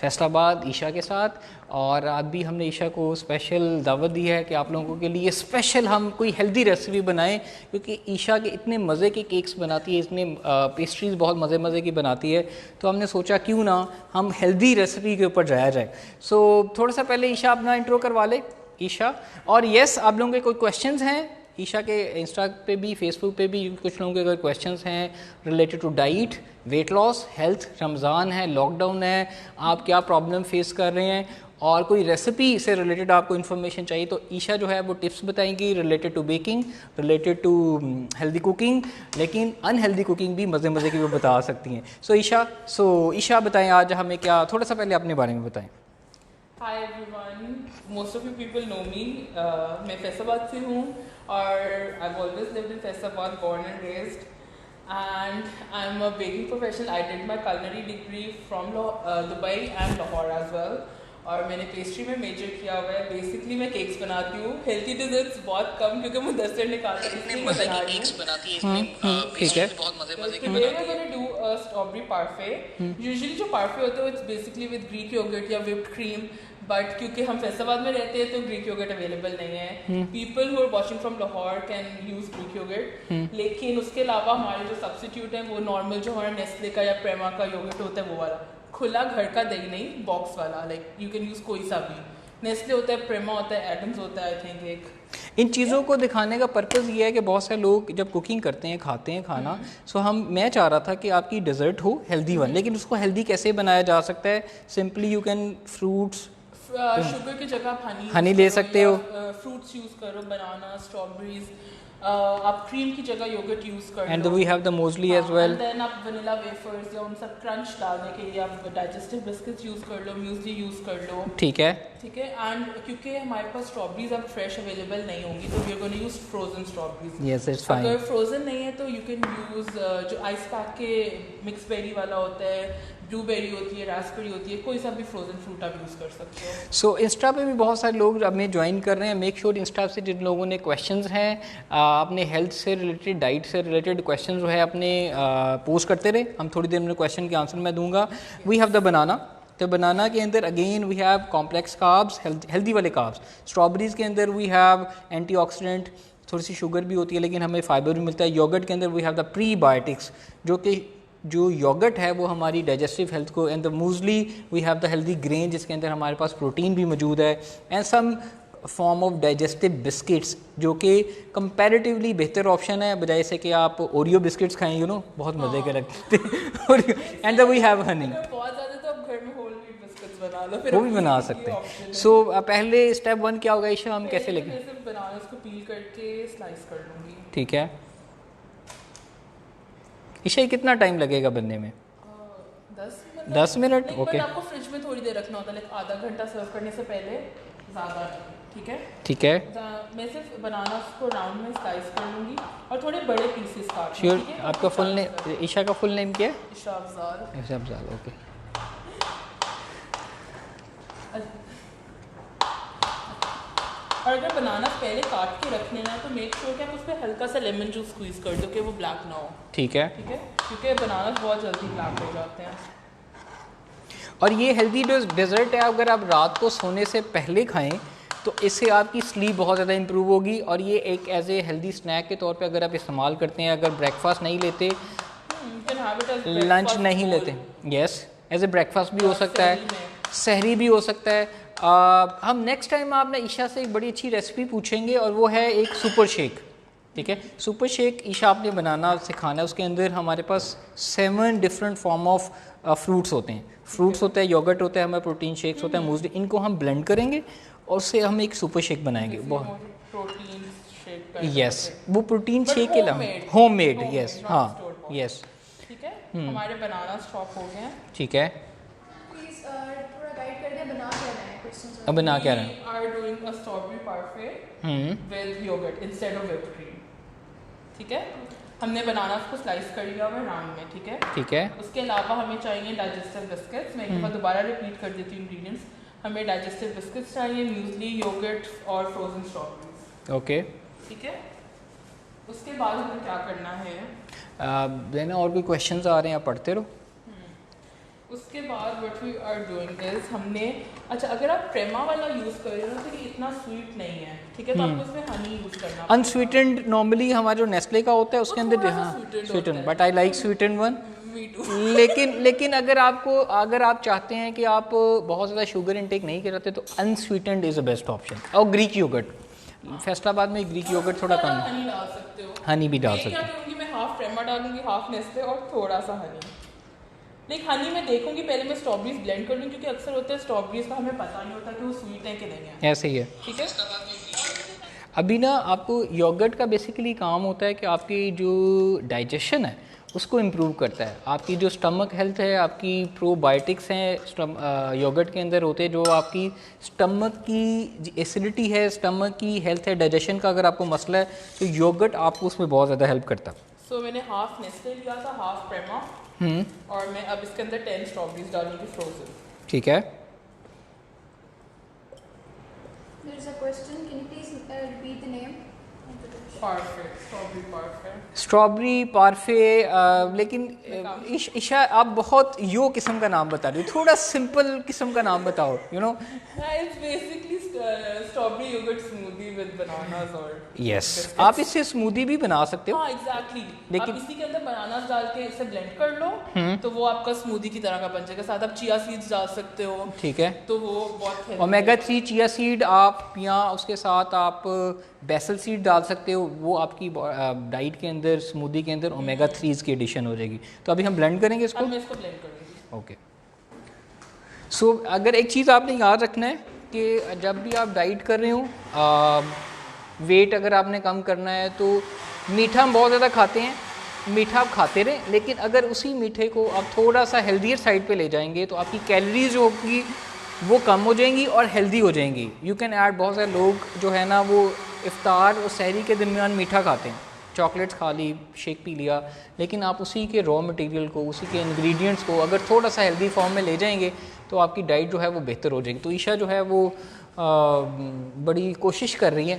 फैसलाबाद ईशा के साथ। और आज भी हमने ईशा को स्पेशल दावत दी है कि आप लोगों के लिए स्पेशल हम कोई हेल्दी रेसिपी बनाएं, क्योंकि ईशा के इतने मज़े के केक्स बनाती है, इतने पेस्ट्रीज़ बहुत मज़े मज़े की बनाती है, तो हमने सोचा क्यों ना हम हेल्दी रेसिपी के ऊपर जाया जाए। सो थोड़ा सा पहले ईशा अपना इंट्रो करवा ले ईशा। और येस, आप लोगों के कोई क्वेश्चंस हैं ईशा के इंस्टा पे भी फेसबुक पे भी कुछ लोगों के अगर क्वेश्चंस हैं related to diet, weight loss, health, Ramzan है, लॉकडाउन है, आप क्या प्रॉब्लम फेस कर रहे हैं और कोई रेसिपी से रिलेटेड आपको इन्फॉर्मेशन चाहिए, तो ईशा जो है वो टिप्स बताएंगी related to baking, related to healthy cooking, लेकिन अनहेल्दी कुकिंग भी मज़े मज़े की वो बता सकती हैं। सो ईशा बताएं आज हमें क्या, थोड़ा सा पहले अपने बारे में बताएं। Hi everyone, most of you people know me. मैं फैसलाबाद से हूँ और I have always lived in Faisalabad, born and raised, and I am a baking professional. I did my culinary degree from Dubai and Lahore as well, और मैंने pastry में major किया हुआ है। बेसिकली मैं केक्स बनाती हूँ, हेल्थी डिजर्ट्स बहुत कम क्योंकि मैं 10 दिन निकालती हूँ, इसलिए मैं बना रही हूँ। ठीक है। बहुत मजे की बनाती हूँ। Do a strawberry parfait. Usually जो पार्फे होते हैं it's basically with Greek yogurt या व्हिप्ड क्रीम, बट क्योंकि हम फैसलाबाद में रहते हैं तो ग्रीक योगर्ट अवेलेबल नहीं है। People who are watching from Lahore can use Greek yogurt, लेकिन उसके अलावा हमारे जो सब्स्टिट्यूट है वो नॉर्मल जो हमारा नेस्ले का या प्रेमा का योगर्ट होता है वो वाला, खुला घर का दही नहीं, बॉक्स वाला, लाइक यू कैन यूज कोई सा भी। नेस्ले होता है, प्रेमा होता है, एडम्स होता है, आई थिंक एक। इन चीज़ों को दिखाने का पर्पज़ ये है कि बहुत सारे लोग जब कुकिंग करते हैं, खाते हैं खाना, सो मैं चाह रहा था कि आपकी डेजर्ट हो हेल्दी वन, लेकिन उसको हेल्दी कैसे बनाया जा सकता है। Simply you can fruits, sugar की जगह आप हनी ले सकते हो, फ्रूट्स यूज करो, बनाना, स्ट्रॉबेरीज, आप क्रीम की जगह योगर्ट यूज कर लो, and we have the muesli as well. And then आप वनीला वेफर्स या उन सब क्रंच डालने के लिए आप डाइजेस्टिव बिस्किट्स यूज कर लो, म्यूसली यूज कर लो। ठीक है, ठीक है। एंड क्योंकि हमारे पास स्ट्रॉबेरीज अब फ्रेश अवेलेबल नहीं होंगी तो we are going to use frozen strawberries. Yes it's fine. अगर फ्रोजन नहीं है तो यू कैन यूज जो आइस पैक के मिक्स बेरी वाला होता है, ब्लूबेरी होती है, रास्पबेरी होती है, कोई सा भी फ्रोजन फ्रूट आप यूज़ कर सकते हो। सो इंस्टा पे भी बहुत सारे लोग हमें ज्वाइन कर रहे हैं। मेक श्योर इंस्टा से जिन लोगों ने क्वेश्चंस हैं अपने हेल्थ से रिलेटेड, डाइट से रिलेटेड क्वेश्चंस जो है अपने पोस्ट करते रहे। हम थोड़ी देर में क्वेश्चन के आंसर मैं दूंगा। वी हैव द बनाना, तो बनाना के अंदर again we have complex carbs, healthy वाले कार्ब्स। स्ट्रॉबेरीज़ के अंदर वी हैव एंटीऑक्सीडेंट, थोड़ी सी शुगर भी होती है लेकिन हमें फाइबर भी मिलता है। योगर्ट के अंदर वी हैव द प्रीबायोटिक्स, जो योगर्ट है वो हमारी डाइजेस्टिव हेल्थ को, and the muesli we have the healthy grain जिसके अंदर हमारे पास प्रोटीन भी मौजूद है, and some form of digestive biscuits जो कि कंपैरेटिवली बेहतर ऑप्शन है बजाय से कि आप ओरियो बिस्किट्स खाएं, यू नो बहुत मज़े के लगते हैं। एंड वी हैव हनी, बहुत ज़्यादा तो आप घर में होल व्हीट बिस्किट्स बना लो, वो भी बना सकते हैं। सो पहले स्टेप 1 क्या होगा ईशा, हम कैसे लेंगे? बनाना को पील करके स्लाइस कर लूँगी। ठीक है ईशा, कितना टाइम लगेगा बनने में? 10 मिनट। ओके, आपको फ्रिज में थोड़ी देर रखना होता है, लाइक आधा घंटा सर्व करने से पहले, ज़्यादा। ठीक है, ठीक है। मैं सिर्फ बनाना को राउंड में स्लाइस कर लूँगी और थोड़े बड़े पीसेस काट। श्योर, आपका फुल नेम, ईशा का फुल नेम क्या है? ईशा अफजाल। ईशा अफजाल, ओके। और अगर बनाना पहले काट के रखने ना तो मेक श्योर कि आप उस पर हल्का सा लेमन जूस स्क्वीज कर दो कि वो ब्लैक ना हो। ठीक है, ठीक है, क्योंकि बनाना बहुत जल्दी ब्लैक हो जाते हैं। और ये हेल्दी डेजर्ट है, अगर आप रात को सोने से पहले खाएं तो इससे आपकी स्लीप बहुत ज़्यादा इंप्रूव होगी। और ये एक एज ए हेल्दी स्नैक के तौर पे अगर आप इस्तेमाल करते हैं, अगर ब्रेकफास्ट नहीं लेते, लंच नहीं लेते, यस एज ए ब्रेकफास्ट भी हो सकता है, सहरी भी हो सकता है। हम नेक्स्ट टाइम आपने ईशा से एक बड़ी अच्छी रेसिपी पूछेंगे और वो है एक सुपर शेक। ठीक है, सुपर शेक ईशा आपने बनाना सिखाना है। उसके अंदर हमारे पास 7 डिफरेंट फॉर्म ऑफ फ्रूट्स होते हैं। फ्रूट्स होता है, योगर्ट होता है, हमारे प्रोटीन शेक्स होता है, मूसली, इनको हम ब्लेंड करेंगे और उससे हम एक सुपर शेक बनाएंगे। बहुत प्रोटीन शेक, यस, वो प्रोटीन शेक के अलावा होममेड, यस, हाँ, यस। ठीक है, हमारे बनाना स्टॉक हो गए हैं। ठीक है, अब बना क्या रहे हैं? Are doing a strawberry parfait with yogurt instead of whipped cream. ठीक है, हमने बनाना को स्लाइस कर लिया हुआ है राउंड में। ठीक है, ठीक है। उसके अलावा हमें चाहिए डाइजेस्टिव बिस्किट्स। मैं एक दफ़ा दोबारा रिपीट कर देती हूँ इंग्रेडिएंट्स। हमें डाइजेस्टिव बिस्किट्स चाहिए, म्यूसली, योगर्ट और फ्रोजन स्ट्रॉबेरीज। ओके, ठीक है, उसके बाद हमें क्या करना है? देना और कोई क्वेश्चंस आ रहे हैं, आप पढ़ते रहो। उसके बाद what we are doing is हमने, अच्छा अगर आप प्रेमा वाला यूज़ कर रहे हो ना तो ये इतना स्वीट नहीं है, ठीक है, तो आपको इसमें हनी यूज़ करना पड़ेगा। अनस्वीटेंड नॉर्मली हमारा जो नेस्ले का होता है उसके वो अंदर थोड़ा सा हाँ sweetened स्वीटन, होता है। But I like Sutton one. Me too। लेकिन अगर आप चाहते हैं कि आप बहुत ज़्यादा शुगर इनटेक नहीं कराते तो unsweetened is the best option. और ग्रीक योगर्ट, फैसलाबाद में ग्रीक योगर्ट थोड़ा कम, हनी डाल सकते हो। हनी भी डाल मैं क्या सकते करूँगी, मैं हाफ प्रेमा डालूंगी, हाफ नेस्ले और थोड़ा सा हनी। लेकिन हनी मैं देखूंगी पहले, मैं स्ट्रॉबेरीज ब्लेंड कर लूँ, क्योंकि अक्सर होता है स्ट्रॉबेरीज का हमें पता नहीं होता कि वो स्वीट है कि नहीं है, हैं, ऐसे ही है। ठीक है। अभी ना आपको योगर्ट का बेसिकली काम होता है कि आपकी जो डाइजेशन है उसको इम्प्रूव करता है, आपकी जो स्टमक हेल्थ है, आपकी प्रोबायोटिक्स हैं योगर्ट के अंदर होते हैं जो आपकी स्टमक की एसिडिटी है, स्टमक की हेल्थ है, डाइजेशन का अगर आपको मसला है तो योगर्ट आपको उसमें बहुत ज़्यादा हेल्प करता है। सो मैंने हाफ नेस्ले लिया था, हाफ प्रेमा, और मैं अब इसके अंदर 10 स्ट्रॉबेरीज डालूंगी फ्रोजन। ठीक है। There is a question. Can you please repeat the name of the dish? Parfait, strawberry parfait. Strawberry parfait, लेकिन ईशा आप बहुत यो किस्म का नाम बता रही हो, थोड़ा सिंपल किस्म का नाम बताओ, you know. It's basically strawberry yogurt smoothie with bananas और यस, आप इससे स्मूदी भी बना सकते हो। हाँ एग्जैक्टली, लेकिन- आप इसी के अंदर बनानास डाल के इसे ब्लेंड कर लो, तो वो आपका स्मूदी की तरह का बन जाएगा। साथ आप चिया सीड्स डाल सकते हो, ठीक है। तो वो बहुत healthy ओमेगा है। 3 चिया सीड आप, या उसके साथ आप बेसल सीड डाल सकते हो, वो आपकी डाइट के अंदर, स्मूदी के अंदर ओमेगा 3 की एडिशन हो जाएगी। तो अभी हम ब्लेंड करेंगे इसको। अब मैं इसको ब्लेंड करूँगी। ओके। सो अगर एक चीज़ आपने याद रखना है कि जब भी आप डाइट कर रहे हो, वेट अगर आपने कम करना है तो मीठा हम बहुत ज़्यादा खाते हैं, मीठा आप खाते रहें, लेकिन अगर उसी मीठे को आप थोड़ा सा हेल्दियर साइड पे ले जाएंगे तो आपकी कैलोरीज जो होगी वो कम हो जाएंगी और हेल्दी हो जाएंगी। यू कैन ऐड, बहुत सारे लोग जो है ना वो इफ्तार और सहरी के दरमियान मीठा खाते हैं, चॉकलेट्स खा ली, शेक पी लिया, लेकिन आप उसी के रॉ मटेरियल को, उसी के इंग्रेडिएंट्स को अगर थोड़ा सा हेल्दी फॉर्म में ले जाएंगे तो आपकी डाइट जो है वो बेहतर हो जाएगी। तो ईशा जो है वो बड़ी कोशिश कर रही है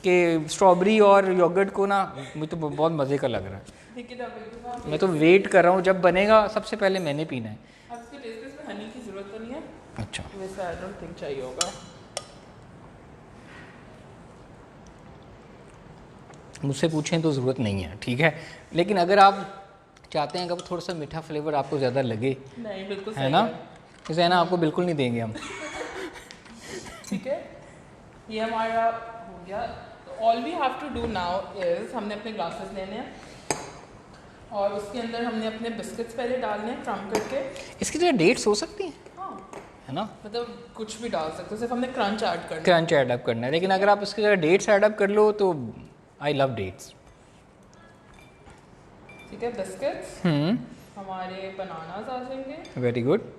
कि स्ट्रॉबेरी और योगर्ट को ना, मुझे तो बहुत मज़े का लग रहा है। देखिए ना, बिल्कुल आप मैं तो वेट कर रहा हूँ, जब बनेगा सबसे पहले मैंने पीना है। अब इसके टेस्ट में हनी की जरूरत तो नहीं है, अच्छा, वैसे आई डोंट थिंक चाहिए होगा। मुझसे पूछें तो ज़रूरत नहीं है, ठीक है, लेकिन अगर आप चाहते हैं कि थोड़ा सा मीठा फ्लेवर आपको ज़्यादा लगे, नहीं बिल्कुल है सही ना, इसे है ना आपको बिल्कुल नहीं देंगे हम। ठीक है, ये हमारा हो गया। All we have to do now is, हमने अपने ग्लासेस लेने हैं और उसके अंदर हमने अपने बिस्किट्स पहले डालने हैं क्रम करके। इसकी जगह डेट्स हो सकती हैं, हाँ, है ना, मतलब कुछ भी डाल सकते हो, सिर्फ हमने क्रंच ऐड करना है। क्रंच ऐड अप करना है, लेकिन अगर आप इसकी जगह डेट्स ऐड अप कर लो तो आई लव डेट्स। ठीक है, बिस्किट्स हमारे बनानास आ जाएंगे। Very good.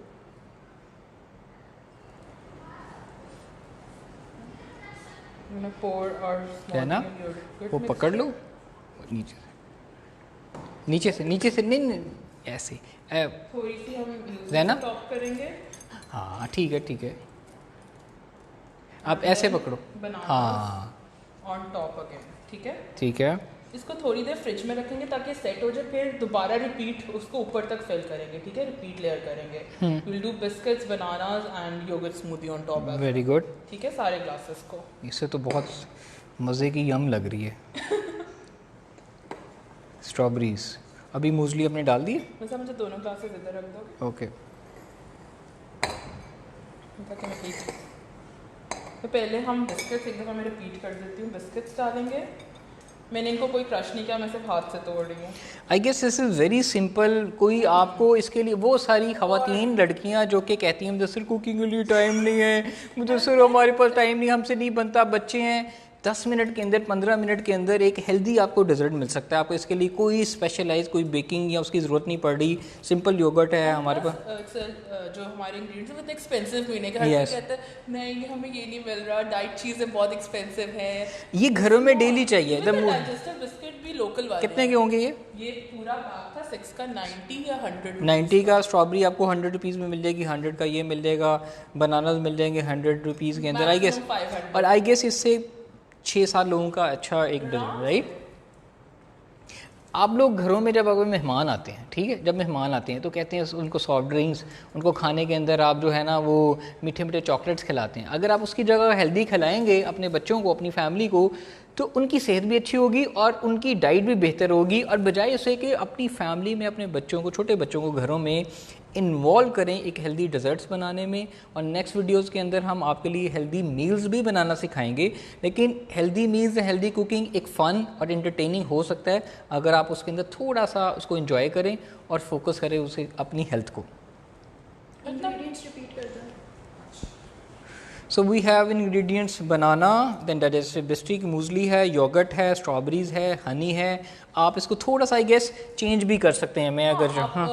मैंने पोर और है ना, वो पकड़ लो नीचे से, नीचे से नहीं, ऐसे थोड़ी सी हम है ना? टॉप करेंगे। हाँ ठीक है, ठीक है, आप ऐसे पकड़ो, बनाना हाँ ऑन टॉप अगेन, ठीक है। ठीक है। इसको थोड़ी देर फ्रिज में रखेंगे ताकि सेट हो जाए, फिर दोबारा रिपीट उसको ऊपर तक फिल करेंगे, ठीक है, रिपीट लेयर करेंगे। Will do biscuits, bananas and yogurt smoothie on top, very good. ठीक है, सारे ग्लासेस को। इससे तो बहुत मज़े की यम लग रही है। स्ट्रॉबेरीज अभी मूसली अपने डाल दिए, वैसे मुझे दोनों ग्लासेस इधर रख दो। ओके। ताकि मैं तो पहले हम बिस्किट्स एक दफ़ा मैं रिपीट कर देती हूँ। बिस्किट्स डालेंगे, मैंने इनको कोई क्रश नहीं किया, मैं सिर्फ हाथ से तोड़ रही हूँ। I guess this is very simple. कोई आपको इसके लिए, वो सारी ख़वातीन लड़कियां जो कि कहती हैं मुझे सिर्फ कुकिंग के लिए टाइम नहीं है, मुझे सिर्फ हमारे पास टाइम नहीं, हमसे नहीं बनता, बच्चे हैं, 10 मिनट के अंदर, 15 मिनट के अंदर एक हेल्दी आपको डेजर्ट मिल सकता है। आपको इसके लिए कोई स्पेशलाइज, कोई बेकिंग या उसकी ज़रूरत नहीं पड़ रही। सिंपल योगर्ट है हमारे पास। जो हमारे इंग्रेडिएंट्स हैं वो एक्सपेंसिव मिलने के, हर Yes. कोई कहता है नहीं हमें ये नहीं मिल रहा, डाइट चीज़ें बहुत एक्सपेंसिव है। ये घरों में डेली चाहिए। डाइजेस्टिव बिस्किट भी लोकल वाले कितने के होंगे ये पूरा बैग था 6 का 90 या 100 90 का। स्ट्रॉबेरी आपको 100 रुपीज़ में मिल जाएगी, 100 का ये मिल जाएगा, बनानास मिल जाएंगे 100 रुपीज़ के अंदर, आई गेस। Maximum 500। और आई गेस इससे 6-7 लोगों का अच्छा एक डजन, राइट। आप लोग घरों में जब अगर मेहमान आते हैं, ठीक है, जब मेहमान आते हैं तो कहते हैं उनको सॉफ्ट ड्रिंक्स, उनको खाने के अंदर आप जो है ना वो मीठे मीठे चॉकलेट्स खिलाते हैं। अगर आप उसकी जगह हेल्दी खिलाएंगे अपने बच्चों को, अपनी फैमिली को, तो उनकी सेहत भी अच्छी होगी और उनकी डाइट भी बेहतर होगी। और बजाय उसे कि अपनी फैमिली में अपने बच्चों को, छोटे बच्चों को घरों में इन्वॉल्व करें एक हेल्दी डेजर्ट्स बनाने में। और नेक्स्ट वीडियोस के अंदर हम आपके लिए हेल्दी मील्स भी बनाना सिखाएंगे। लेकिन हेल्दी मील्स, हेल्दी कुकिंग एक फ़न और एंटरटेनिंग हो सकता है अगर आप उसके अंदर थोड़ा सा उसको एंजॉय करें और फोकस करें उसे अपनी हेल्थ को। Ingredients repeat कर दो. So we have ingredients banana, then digestive biscuit, muesli है, योगर्ट है, स्ट्रॉबेरीज है, हनी है। आप इसको थोड़ा सा आई गेस चेंज भी कर सकते हैं। मैं अगर हाँ,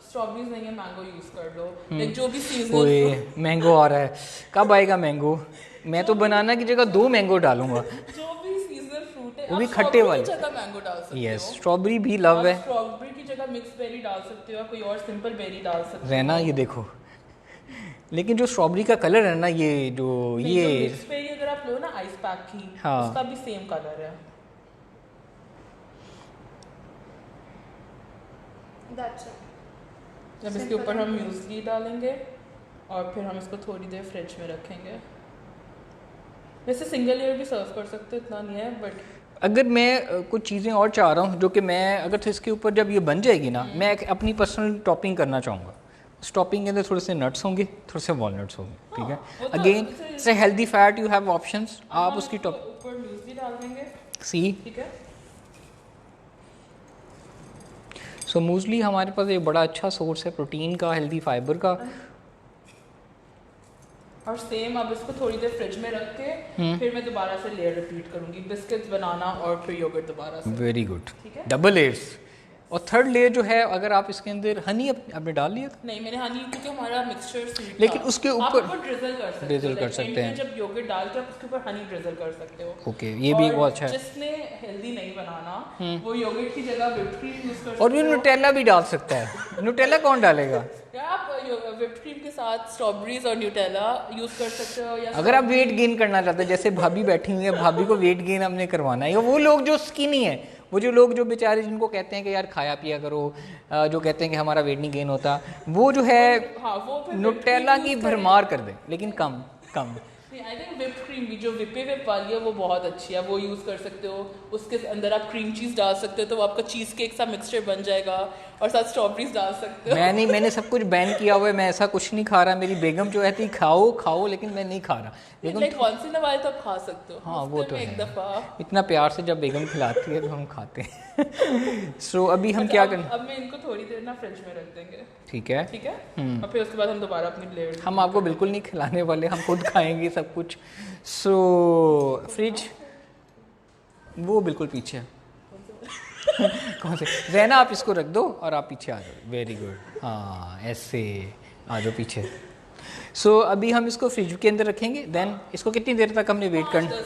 स्ट्रॉबेरीज नहीं है, मैंगो यूज कर लो, लाइक जो भी सीजनल। ओए मैंगो आ रहा है, कब आएगा मैंगो? मैं तो बनाना की जगह 2 मैंगो डालूंगा, जो भी सीजनल फ्रूट है, वो भी आप खट्टे strawberry वाले। की जगह मैंगो डाल सकते हो। यस, स्ट्रॉबेरी भी लव है। स्ट्रॉबेरी की जगह मिक्स बेरी डाल सकते हो, कोई और सिंपल बेरी डाल सकते हो। रहना ये देखो, लेकिन जो स्ट्रॉबेरी का कलर है ना, ये जो नहीं, ये जो मिक्स बेरी अगर आप लो ना आइस पैक की, हाँ। उसका भी सेम कलर है। That's it. जब इसके ऊपर हम म्यूसली डालेंगे और फिर हम इसको थोड़ी देर फ्रिज में रखेंगे। वैसे सिंगल लेयर भी सर्व कर सकते, इतना नहीं है, बट अगर मैं कुछ चीज़ें और चाह रहा हूँ जो कि मैं अगर तो इसके ऊपर जब ये बन जाएगी ना, मैं एक अपनी पर्सनल टॉपिंग करना चाहूँगा। उस टॉपिंग के अंदर थोड़े से नट्स होंगे, थोड़े से वॉलनट्स होंगे, ठीक है। वो तो अगेन जैसे- से healthy fat you have options, आप हम उसकी इसको टॉप ऊपर म्यूसली डाल देंगे, सी। ठीक है। सो मूसली हमारे पास एक बड़ा अच्छा सोर्स है प्रोटीन का, हेल्दी फाइबर का। और सेम अब इसको थोड़ी देर फ्रिज में रख के फिर मैं दोबारा से लेयर रिपीट करूंगी, बिस्किट्स, बनाना और फिर योगर्ट दोबारा से। वेरी गुड, ठीक है। Double layers. और थर्ड लेयर जो है, अगर आप इसके अंदर हनी आपने डाल लिया था, नहीं, मैंने हनी, क्योंकि हमारा मिक्सचर स्वीट लेकिन था। उसके आप ऊपर ड्रिजल कर सकते हो, drizzle कर like सकते end में हैं। जब योगर्ट डाल के आप उसके ऊपर हनी ड्रिजल कर सकते हो। ओके, ये भी और बहुत अच्छा है। जिसने हेल्दी नहीं बनाना वो योगर्ट की जगह व्हिप्ड क्रीम यूज कर सकते हो। और ये न्यूटेला भी डाल सकता है। न्यूटेला कौन डालेगा? या आप व्हिप्ड क्रीम के साथ स्ट्रॉबेरीज और न्यूटेला यूज कर सकते हो। या अगर आप वेट गेन करना चाहते हैं, जैसे भाभी बैठी हुई है, भाभी को वेट गेन हमने करवाना है, या वो लोग जो स्किनी है, वो जो लोग जो बेचारे जिनको कहते हैं कि यार खाया पिया करो, जो कहते हैं कि हमारा वेट नहीं गेन होता, वो जो है हाँ, वो फिर न्यूटेला की भरमार कर दे, लेकिन कम कम। आई थिंक व्हिप्ड क्रीम भी जो विपे विप वाली है वो बहुत अच्छी है, वो यूज़ कर सकते हो। उसके अंदर आप क्रीम चीज़ डाल सकते हो तो वो आपका चीज़ केक सा मिक्सचर बन जाएगा, और साथ स्ट्रॉबेरीज डाल सकते हो। मैंने सब कुछ बैन किया हुआ है, मैं ऐसा कुछ नहीं खा रहा। मेरी बेगम जो कहती खाओ खाओ, लेकिन मैं नहीं खा रहा। बेगम like once in a while तो आप खा सकते हो। हाँ, वो हफ्ते तो में एक है। दफ़ा। इतना प्यार से जब बेगम खिलाती है तो हम खाते हैं। सो अभी हम क्या करें? अब मैं इनको थोड़ी देर ना फ्रिज में रख देंगे, ठीक है, ठीक है। और फिर उसके बाद हम दोबारा अपनी लेयर। हम आपको बिल्कुल नहीं खिलाने वाले, हम खुद खाएंगे सब कुछ। सो फ्रिज वो बिल्कुल पीछे है। कौन से? रहना, आप इसको रख दो और आप पीछे आ जाओ। वेरी गुड, हाँ ऐसे आ जाओ पीछे। सो अभी हम इसको फ्रिज के अंदर रखेंगे। देन इसको कितनी देर तक हमने वेट करना?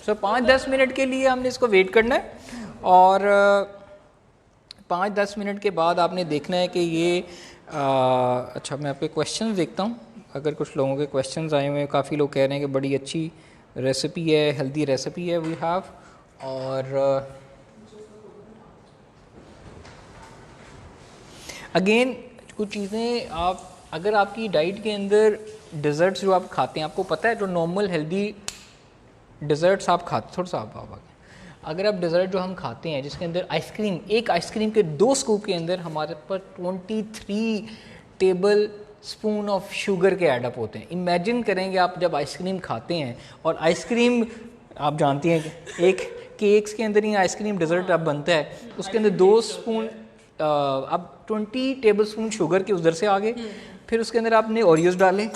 सो 5-10 मिनट के लिए हमने इसको वेट करना है। और 5-10 मिनट के बाद आपने देखना है कि ये अच्छा, मैं आपके क्वेश्चन देखता हूँ। अगर कुछ लोगों के क्वेश्चंस आए हुए हैं, काफ़ी लोग कह रहे हैं कि बड़ी अच्छी रेसिपी है, हेल्दी रेसिपी है वी हैव। और अगेन कुछ चीज़ें आप, अगर आपकी डाइट के अंदर डिज़र्ट्स जो आप खाते हैं, आपको पता है जो नॉर्मल हेल्दी डिज़र्ट्स आप खाते, थोड़ा सा आप अगर आप डिज़र्ट जो हम खाते हैं जिसके अंदर आइसक्रीम, एक आइसक्रीम के 2 स्कूप के अंदर हमारे पर 23 टेबल स्पून ऑफ शुगर के एडअप होते हैं। इमेजिन करेंगे आप जब आइसक्रीम खाते हैं, और आइसक्रीम आप जानती हैं कि एक केक्स के अंदर ही आइसक्रीम डिज़र्ट अब बनता है, उसके अंदर 2 स्पून अब 20 टेबल स्पून शुगर के उधर से आ गए। फिर उसके अंदर आपने ओरियोज डाले,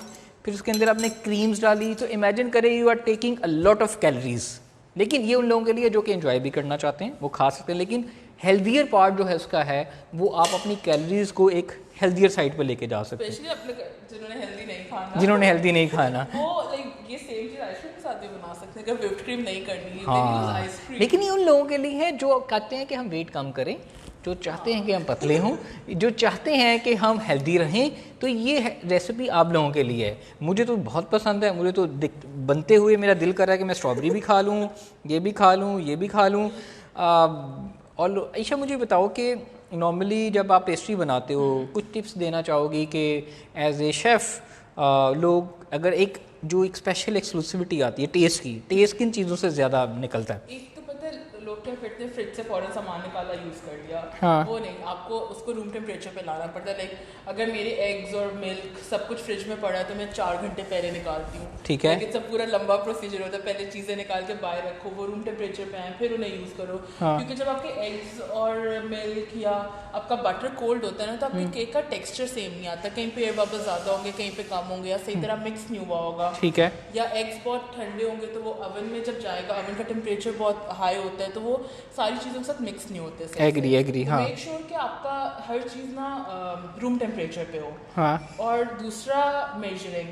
फिर उसके अंदर आपने क्रीम्स डाली। तो इमेजिन करें you are taking a lot of calories. लेकिन ये उन लोगों के लिए जो कि एंजॉय भी करना चाहते हैं वो खा सकते हैं, लेकिन हेल्दियर पार्ट जो है उसका है वो आप अपनी कैलोरीज को एक हेल्दियर साइड पर लेके जा सकते हैं। स्पेशली अपने जिन्होंने हेल्दी नहीं खाना, जिन्होंने हेल्दी नहीं खाना, वो लाइक ये सेम चीज आइसक्रीम के साथ भी बना सकते हैं। अगर व्हिप्ड क्रीम नहीं करनी है, हाँ, आइसक्रीम। लेकिन ये उन लोगों के लिए है जो कहते हैं कि हम वेट कम करें, जो चाहते हैं कि हम पतले हों, जो चाहते हैं कि हम हेल्दी रहें। तो ये रेसिपी आप लोगों के लिए है। मुझे तो बहुत पसंद है, मुझे तो बनते हुए मेरा दिल कर रहा है कि मैं स्ट्रॉबेरी भी खा लूँ, ये भी खा लूँ, ये भी खा लूँ। और ईशा मुझे बताओ कि नॉर्मली जब आप पेस्ट्री बनाते हो कुछ टिप्स देना चाहोगी कि एज ए शेफ़ लोग अगर एक जो एक स्पेशल एक्सक्लूसिविटी आती है टेस्ट किन चीज़ों से ज़्यादा निकलता है? एक तो पता है लोग क्या करते हैं, फ्रिज से फ़ौरन सामान निकाला यूज़ कर लिया। हाँ। वो नहीं, आपको उसको रूम टेम्परेचर पे लाना पड़ता है। लाइक अगर मेरे एग्स और मिल्क सब कुछ फ्रिज में पड़ा है तो मैं 4 घंटे पहले निकालती हूँ। ठीक है। लेकिन सब पूरा लंबा प्रोसीजर होता है, पहले चीज़ें निकाल के बाहर रखो, वो रूम टेम्परेचर पे आए, फिर उन्हें यूज़ करो। हाँ। क्योंकि जब आपके एग्स और मिल्क या आपका बटर कोल्ड होता है ना, तो आपके केक का टेक्सचर सेम नहीं आता। कहीं पे एयर बबल्स ज़्यादा होंगे, कहीं पे कम होंगे, या सही तरह मिक्स नहीं हुआ होगा। ठीक है। या एग्स बहुत ठंडे होंगे तो वो ओवन में जब जाएगा, ओवन का टेम्परेचर बहुत हाई होता है तो वो सारी चीज़ों के साथ मिक्स नहीं होते। एग्री हाँ। मेक श्योर कि आपका हर चीज़ ना रूम टेम्परेचर पे हो। हाँ। और दूसरा मेजरिंग,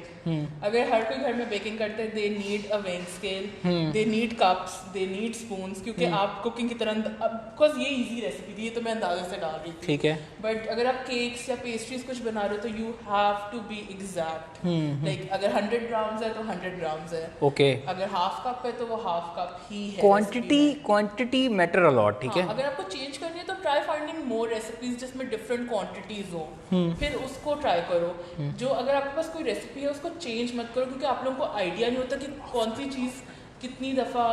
अगर हर कोई घर में बेकिंग करते हैं, they need a weighing scale, they need cups, they need spoons, क्योंकि आप कुकिंग की तरह, बिकॉज ये इजी रेसिपी थी, ये तो मैं अंदाजे से डाल रही थी। ठीक है। बट अगर आप केक्स या पेस्ट्रीज कुछ बना रहे हो तो you have to be exact. Like अगर 100 ग्राम्स है तो 100 ग्राम्स है। ओके। अगर हाफ कप है तो वो हाफ कप ही है। Quantity matter a lot. ठीक है। अगर आपको चेंज करनी है तो ट्राई फाइंडिंग मोर रेसिपीज जिसमें डिफरेंट क्वांटिटीज हो, फिर उसको ट्राई करो। जो अगर आपके पास कोई रेसिपी है उसको चेंज मत करो, क्योंकि आप लोगों को आइडिया नहीं होता कि कौन सी चीज़ कितनी दफ़ा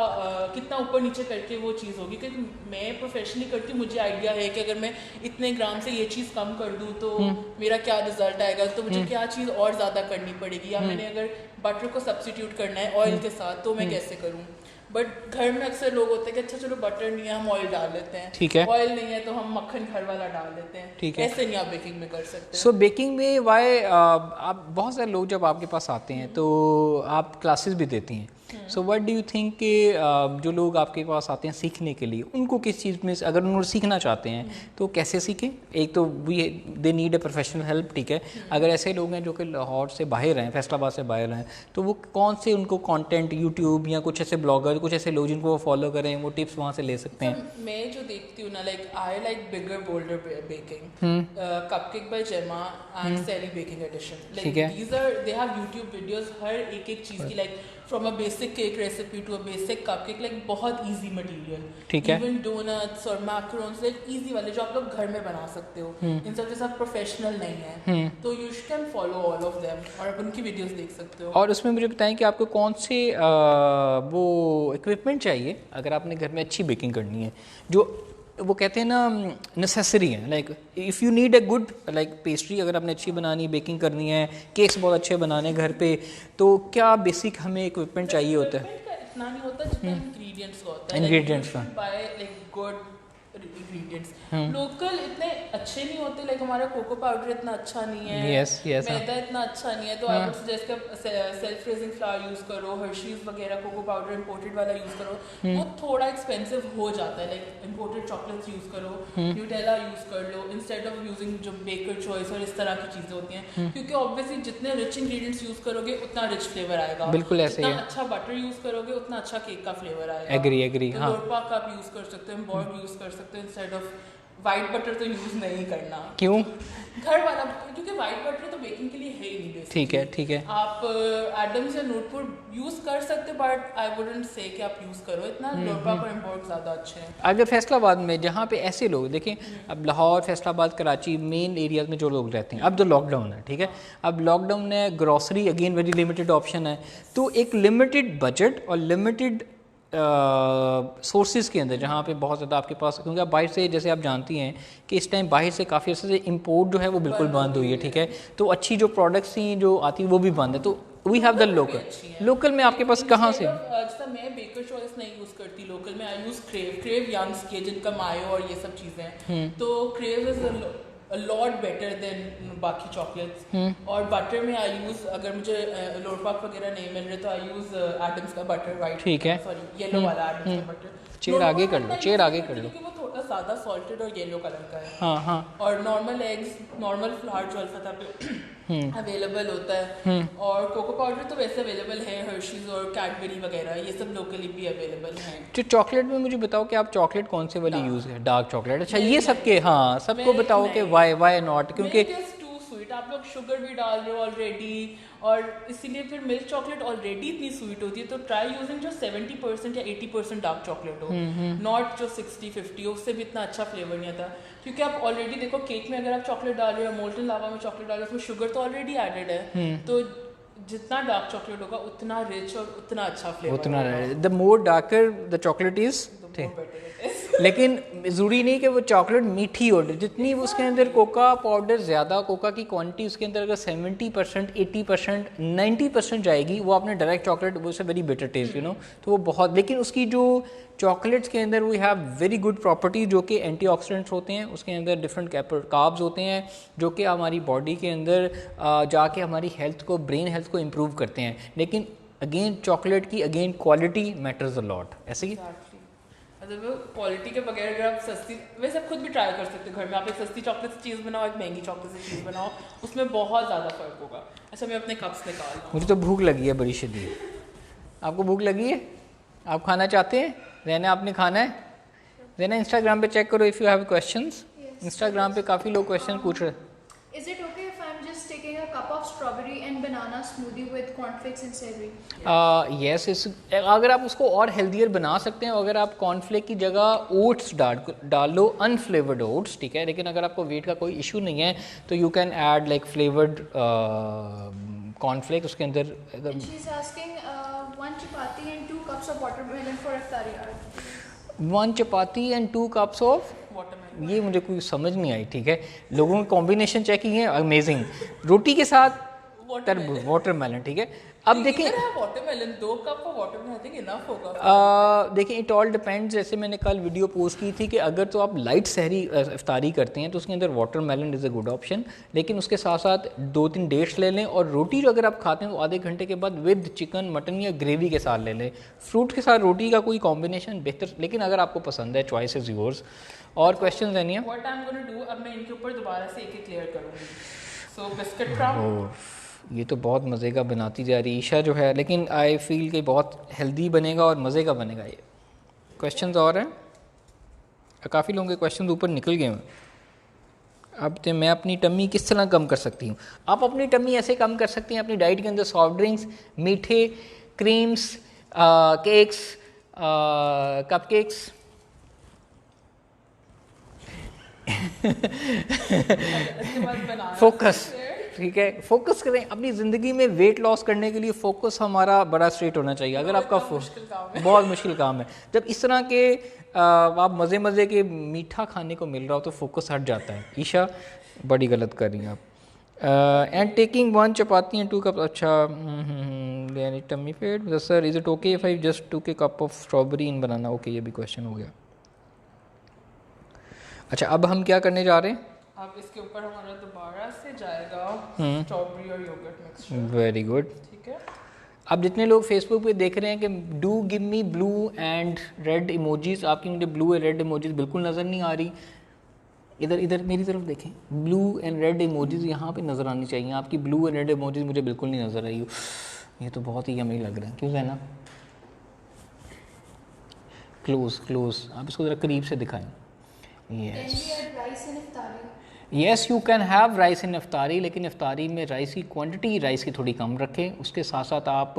कितना ऊपर नीचे करके वो चीज़ होगी। क्योंकि मैं प्रोफेशनली करती हूँ, मुझे आइडिया है कि अगर मैं इतने ग्राम से ये चीज़ कम कर दूँ तो मेरा क्या रिजल्ट आएगा, तो मुझे क्या चीज़ और ज़्यादा करनी पड़ेगी, या मैंने अगर बटर को सब्सिट्यूट करना है ऑयल के साथ तो मैं कैसे करूँ। बट घर में अक्सर लोग होते हैं कि अच्छा चलो बटर नहीं है हम ऑयल डाल लेते हैं। ठीक है। ऑयल नहीं है तो हम मक्खन घर वाला डाल लेते हैं। ठीक है। ऐसे नहीं आप बेकिंग में कर सकते। सो बेकिंग में वाई आप बहुत सारे लोग जब आपके पास आते हैं तो आप क्लासेस भी देती हैं। So what do you think कि जो लोग आपके पास आते हैं सीखने के लिए, उनको किस चीज़ में अगर उन्होंने सीखना चाहते हैं तो कैसे सीखें? एक तो they need a professional help. ठीक है। अगर ऐसे लोग हैं जो कि लाहौर से बाहर हैं, फैसलाबाद से बाहर हैं, तो वो कौन से उनको कंटेंट यूट्यूब या कुछ ऐसे ब्लॉगर, कुछ ऐसे लोग जिनको वो फॉलो करें, वो टिप्स वहाँ से ले सकते हैं? मैं जो देखती हूँ ना, like I like bigger bolder baking, cupcake by Gemma and Sally baking edition. ठीक है। These are they have YouTube videos हर एक चीज़ की, like from a basic cake recipe to a basic cupcake, like बहुत इजी मटेरियल। ठीक है। Even donuts और मैकरोन्स, लाइक इजी वाले जो आप लोग घर में बना सकते हो। इन सब के साथ प्रोफेशनल नहीं है तो you can follow all of them और आप उनकी वीडियोस देख सकते हो। और उसमें मुझे बताएं कि आपको कौन से वो इक्विपमेंट चाहिए अगर आपने घर में अच्छी बेकिंग करनी है, जो वो कहते हैं ना नेसेसरी है। Like if you need a good like pastry, अगर आपने अच्छी बनानी, बेकिंग करनी है, केक्स बहुत अच्छे बनाने घर पे, तो क्या बेसिक हमें इक्विपमेंट चाहिए होता है? इतना नहीं होता जितना इंग्रेडिएंट्स का होता है। इंग्रेडिएंट्स का buy like good ingredients. Local इतने अच्छे नहीं होते, लाइक हमारा कोको पाउडर इतना अच्छा नहीं है, यस मैदा इतना अच्छा नहीं है, तो आई वुड सजेस्ट कि सेल्फ रेजिंग फ्लावर यूज करो, हर्शीज वगैरह कोको पाउडर इंपोर्टेड वाला यूज करो। वो थोड़ा एक्सपेंसिव हो जाता है। लाइक इंपोर्टेड चॉकलेट्स यूज करो, न्यूटेला यूज कर लो इंस्टेड ऑफ यूजिंग जो बेकर चॉइस और इस तरह की चीजें होती हैं, क्योंकि ऑब्वियसली जितने रिच इंग्रेडिएंट्स यूज करोगे उतना रिच फ्लेवर आएगा। बिल्कुल ऐसे ही है। जितना अच्छा बटर यूज करोगे उतना अच्छा केक का फ्लेवर आएगा। एग्री तो हाँ। लोरपा का आप यूज कर सकते हो, एम्बॉर्ड यूज कर सकते हो इंस्टेड ऑफ वाइट बटर। तो यूज नहीं करना। क्यों? घर वाला, क्योंकि वाइट बटर तो बेकिंग के लिए है ही नहीं बेसिकली। ठीक है। आप एडम्स या नूटपुर यूज कर सकते, बट आई वुडंट से कि आप यूज करो इतना। लोरपा और एम्बॉर्ड ज्यादा अच्छे हैं। अगर फैसलाबाद में जहाँ पे ऐसे लोग देखें, अब लाहौर, फैसलाबाद, कराची मेन एरियाज में जो लोग रहते हैं, अब तो लॉकडाउन है, ठीक है, अब लॉकडाउन है, grocery again very limited option है, तो एक लिमिटेड बजट और लिमिटेड सोर्सेज के अंदर जहाँ पे बहुत ज़्यादा आपके पास, क्योंकि आप बाहर से, जैसे आप जानती हैं कि इस टाइम बाहर से काफ़ी अर्से से इम्पोर्ट जो है वो बिल्कुल बंद हुई है। ठीक है। तो अच्छी जो प्रोडक्ट्स थी जो आती वो भी बंद है, तो वी हैव द लोकल में आपके पास कहाँ से? जैसा मैं बेकर चॉइस नहीं यूज करती लोकल में, आई यूज क्रेव यंग्स के, जिनका मायो और ये सब चीज़ें हैं, तो crave is a lot better than बाकी चॉकलेट्स। और बटर में आई यूज, अगर मुझे लोरपाक वगैरह नहीं मिल रहे तो आई यूज एडम्स का बटर, वाइट, ठीक है, सॉरी येलो वाला एडम्स का बटर। चेयर आगे कर लो, चेयर आगे कर लो, क्योंकि वो थोड़ा ज़्यादा सॉल्टेड और येलो कलर का है। हाँ। और नॉर्मल एग्स, नॉर्मल फ्लावर जो अल्फा पे अवेलेबल होता है, और कोको पाउडर तो वैसे अवेलेबल है, हर्शीज और कैडबरी वगैरह ये सब लोकली भी अवेलेबल हैं। तो चॉकलेट में मुझे बताओ कि आप चॉकलेट कौन से वाली यूज़ है? Dark chocolate. अच्छा, ये सबके, हाँ, सबको बताओ कि वाई नॉट, क्योंकि आप लोग शुगर भी डाल रहे हो ऑलरेडी, और इसीलिए फिर मिल्क चॉकलेट ऑलरेडी इतनी स्वीट होती है, तो ट्राई यूजिंग जो 70% या 80% डार्क चॉकलेट हो, नॉट जो 60-50 हो, उससे भी इतना अच्छा फ्लेवर नहीं आता। क्योंकि आप ऑलरेडी देखो केक में अगर आप चॉकलेट डाल रहे हो, मोल्टन लावा में चॉकलेट डाल रहे हो, उसमें शुगर तो ऑलरेडी एडेड है, तो जितना डार्क चॉकलेट होगा उतना रिच और उतना अच्छा फ्लेवर उतना the more darker the chocolate is. लेकिन ज़रूरी नहीं कि वो चॉकलेट मीठी हो, जितनी उसके अंदर कोका पाउडर ज़्यादा, कोका की क्वांटिटी उसके अंदर अगर 70%, 80%, 90% जाएगी, वो आपने डायरेक्ट चॉकलेट, वो से very better taste, you know, तो वो बहुत। लेकिन उसकी जो चॉकलेट्स के अंदर we have very good property, जो कि एंटीऑक्सीडेंट्स होते हैं, उसके अंदर डिफरेंट कार्ब्स होते हैं जो कि हमारी बॉडी के अंदर जाके हमारी हेल्थ को, ब्रेन हेल्थ को इम्प्रूव करते हैं। लेकिन अगेन चॉकलेट की again quality matters a lot, ऐसे ही मतलब क्वालिटी के बगैर अगर आप सस्ती, वैसे आप खुद भी ट्राई कर सकते हो घर में, आप एक सस्ती चॉकलेट से चीज़ बनाओ, एक महंगी चॉकलेट से चीज़ बनाओ, उसमें बहुत ज़्यादा फ़र्क होगा। अच्छा मैं अपने कप्स निकाल रहा हूँ, मुझे तो भूख लगी है बड़ी शदीद। आपको भूख लगी है? आप खाना चाहते हैं? रहना आपने खाना है? रहना इंस्टाग्राम पे चेक करो if you have questions. Instagram पे काफ़ी लोग क्वेश्चन पूछ रहे हैं। Is it okay if I'm just taking a cup of strawberry and banana smoothie with cornflakes and savory? Yes, अगर आप उसको और हेल्दियर बना सकते हैं, अगर आप कॉर्नफ्लेक की जगह ओट्स डाल लो, अनफ्लेवर्ड ओट्स, ठीक है। लेकिन अगर आपको वेट का कोई इशू नहीं है तो you can add like flavoured cornflake उसके अंदर। And she's asking 1 chapati and 2 cups of watermelon for iftari. 1 chapati and 2 cups of, watermelon. ये मुझे कोई समझ नहीं आई, ठीक है। लोगों ने कॉम्बिनेशन चेक की है, अमेजिंग। रोटी के साथ तरबूज, वाटरमेलन, ठीक है। अब देखिए watermelon 2 cup of watermelon I think enough होगा। देखिए इट ऑल डिपेंड्स। जैसे मैंने कल वीडियो पोस्ट की थी कि अगर तो आप लाइट सहरी इफ्तारी करते हैं तो उसके अंदर watermelon is a good option, लेकिन उसके साथ साथ 2-3 डेट्स ले लें, और रोटी जो अगर आप खाते हैं तो आधे घंटे के बाद विद चिकन, मटन या ग्रेवी के साथ ले लें। फ्रूट के साथ रोटी का कोई कॉम्बिनेशन बेहतर, लेकिन अगर आपको पसंद है, चॉइस इज़ योर्स। और क्वेश्चन है नहीं है? What I am gonna do, अब मैं इनके ऊपर दोबारा से एक क्लियर करूंगी। सो बिस्किट क्रम्ब, ये तो बहुत मज़े का बनाती जा रही है ईशा जो है, लेकिन आई फील कि बहुत हेल्दी बनेगा और मज़े का बनेगा ये। क्वेश्चंस और हैं? काफ़ी लोगों के क्वेश्चंस ऊपर निकल गए हैं। अब तो मैं अपनी टमी किस तरह कम कर सकती हूँ? आप अपनी टमी ऐसे कम कर सकती हैं अपनी डाइट के अंदर सॉफ्ट ड्रिंक्स, मीठे, क्रीम्स, केक्स, कपकेक्स। फोकस, ठीक है, फोकस करें अपनी ज़िंदगी में। वेट लॉस करने के लिए फोकस हमारा बड़ा स्ट्रेट होना चाहिए। अगर आपका बहुत मुश्किल काम है, जब इस तरह के आप मज़े के मीठा खाने को मिल रहा हो तो फोकस हट जाता है। ईशा बड़ी गलत कर रही हैं आप। And taking 1 chapati and 2 cup, अच्छा tummy fat sir, is it okay if I just took a cup of strawberry in banana? Okay, ये भी क्वेश्चन हो गया। अच्छा, अब हम क्या करने जा रहे हैं? अब इसके ऊपर हमारा दोबारा से जाएगा स्ट्रॉबेरी और योगर्ट मिक्सचर। वेरी गुड, ठीक है। अब जितने लोग फेसबुक पे देख रहे हैं कि do give me blue and red emojis, आपकी मुझे ब्लू एंड रेड इमोजीज बिल्कुल नज़र नहीं आ रही। इधर मेरी तरफ देखें, ब्लू एंड रेड इमोजीज यहाँ पे नज़र आनी चाहिए आपकी। ब्लू एंड रेड इमोजीज मुझे बिल्कुल नहीं नज़र आई। ये तो बहुत ही यमी लग रहा है, क्यों है ना? क्लोज आप इसको ज़रा करीब से दिखाएं। Yes, you can have rice in iftari, लेकिन इफ्तारी में राइस की क्वांटिटी, राइस की थोड़ी कम रखें। उसके साथ साथ आप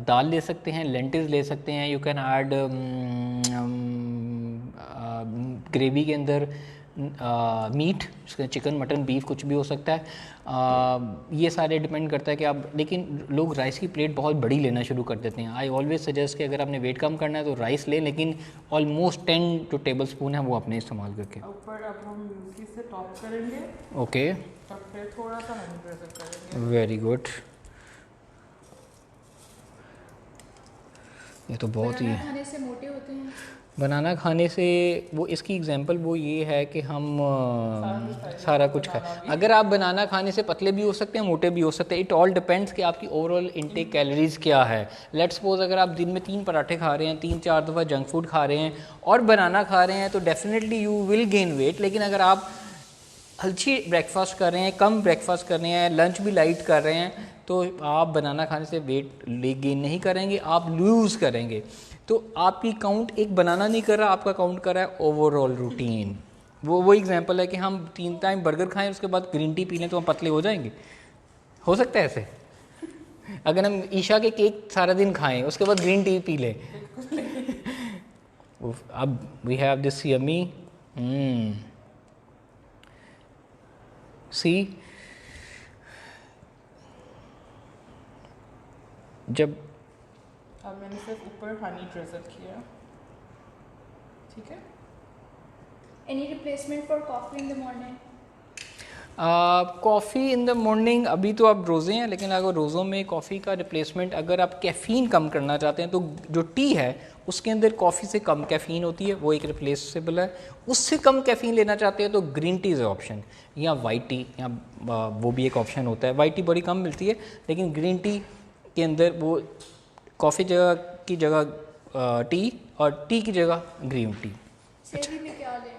दाल ले सकते हैं, लेंटिल्स ले सकते हैं। यू कैन ऐड ग्रेवी के अंदर मीट, चिकन, मटन, बीफ, कुछ भी हो सकता है। ये सारे डिपेंड करता है कि आप, लेकिन लोग राइस की प्लेट बहुत बड़ी लेना शुरू कर देते हैं। आई ऑलवेज सजेस्ट कि अगर आपने वेट कम करना है तो राइस लें, लेकिन ऑलमोस्ट 10 जो टेबल स्पून है वो अपने इस्तेमाल करके। ऊपर अब हम म्यूस्ली से टॉप करेंगे। ओके, और फिर थोड़ा सा हनी प्रेजर करेंगे। Very good. ये तो बहुत ही खाने से मोटे होते हैं। बनाना खाने से, वो इसकी एग्जांपल वो ये है कि हम सारा कुछ खाएं। अगर आप बनाना खाने से पतले भी हो सकते हैं, मोटे भी हो सकते हैं। इट ऑल डिपेंड्स कि आपकी ओवरऑल इनटेक कैलोरीज क्या है। लेट्स सपोज अगर आप दिन में 3 पराठे खा रहे हैं, 3-4 दफ़ा जंक फूड खा रहे हैं और बनाना खा रहे हैं तो definitely you will gain weight. लेकिन अगर आप हल्की ब्रेकफास्ट कर रहे हैं, कम ब्रेकफास्ट कर रहे हैं, लंच भी लाइट कर रहे हैं, तो आप बनाना खाने से वेट गेन नहीं करेंगे, आप लूज़ करेंगे। तो आपकी काउंट एक बनाना नहीं कर रहा, आपका काउंट कर रहा है ओवरऑल रूटीन। वो एग्जांपल है कि हम 3 टाइम बर्गर खाएं उसके बाद ग्रीन टी पी लें तो हम पतले हो जाएंगे। हो सकता है ऐसे? अगर हम ईशा के केक सारा दिन खाएं उसके बाद ग्रीन टी पी लें। अब वी हैव दिस यमी सी, जब अब मैंने सिर्फ ऊपर हनी ड्रिजल किया, ठीक है। Any replacement for coffee in the morning? Coffee in the morning, अभी तो आप रोज़े हैं, लेकिन अगर रोज़ों में कॉफ़ी का रिप्लेसमेंट अगर आप कैफ़ीन कम करना चाहते हैं तो जो टी है उसके अंदर कॉफ़ी से कम कैफ़ीन होती है, वो एक रिप्लेसेबल है। उससे कम कैफ़ीन लेना चाहते हैं तो ग्रीन टी इज़ ऑप्शन, या वाइट टी, या वो भी एक ऑप्शन होता है। वाइट टी बड़ी कम मिलती है, लेकिन ग्रीन टी के अंदर वो कॉफ़ी की जगह टी और टी की जगह ग्रीन टी। सहरी में क्या लें?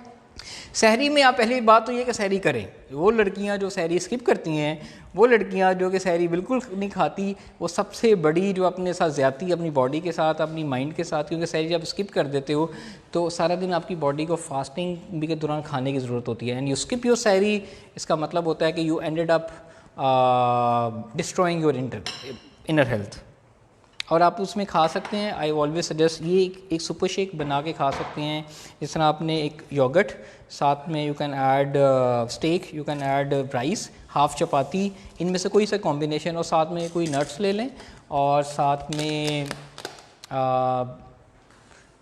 सहरी में आप पहली बात तो ये कि सहरी करें। वो लड़कियां जो सहरी स्किप करती हैं, वो लड़कियां जो कि सहरी बिल्कुल नहीं खाती, वो सबसे बड़ी जो अपने साथ ज़्यादती अपनी बॉडी के साथ, अपनी माइंड के साथ, क्योंकि सहरी जब स्किप कर देते हो तो सारा दिन आपकी बॉडी को फास्टिंग भी के दौरान खाने की ज़रूरत होती है। एंड यू स्किप योर सहरी, इसका मतलब होता है कि you ended up destroying your inner health. और आप उसमें खा सकते हैं, आई ऑलवेज सजेस्ट ये एक सुपर शेक बना के खा सकते हैं। जिस तरह आपने एक योगर्ट, साथ में you can add steak, you can add rice, half chapati, इनमें से कोई सा कॉम्बिनेशन, और साथ में कोई नट्स ले लें, और साथ में